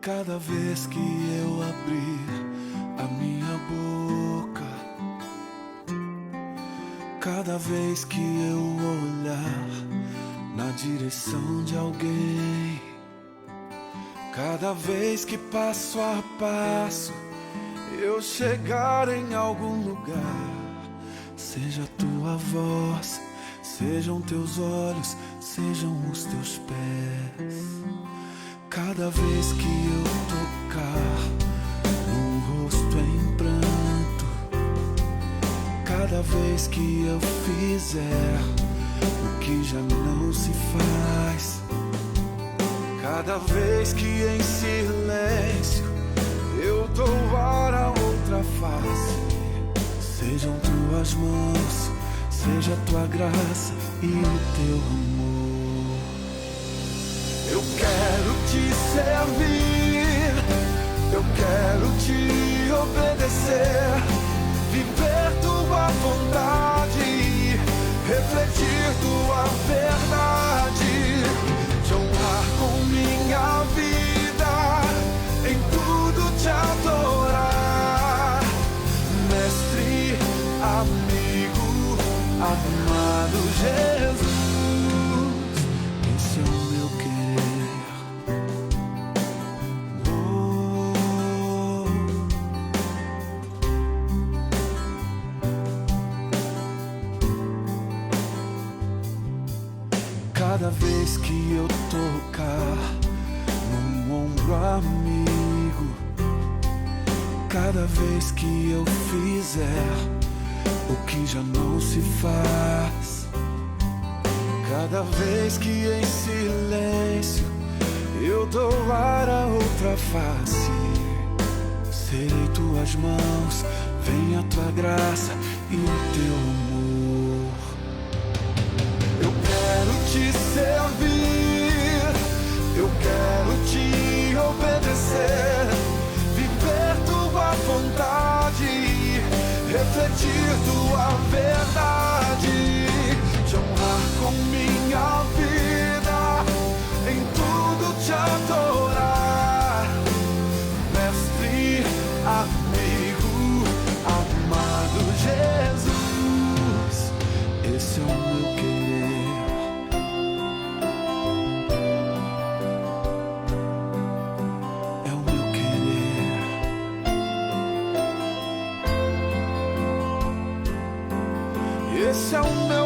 Cada vez que eu abrir a minha boca, cada vez que eu olhar na direção de alguém, cada vez que passo a passo eu chegar em algum lugar, seja a tua voz, sejam teus olhos, sejam os teus pés. Cada vez que eu tocar num rosto em pranto, cada vez que eu fizer o que já não se faz, cada vez que em silêncio eu dou a outra face, sejam tuas mãos, seja tua graça e o teu amor. Eu quero te servir, eu quero te obedecer, viver tua vontade, refletir tua verdade, te honrar com minha vida, em tudo te adorar, mestre, amigo, amado Jesus. Cada vez que eu tocar num ombro amigo, cada vez que eu fizer o que já não se faz, cada vez que em silêncio eu dou a outra face, serei tuas mãos, vem a tua graça e o teu amor. Eu quero te servir, eu quero te obedecer, viver tua vontade, refletir tua verdade, te honrar com minha vida, em tudo te adorar, mestre, amigo, amado Jesus, esse é o meu querer. Esse é o meu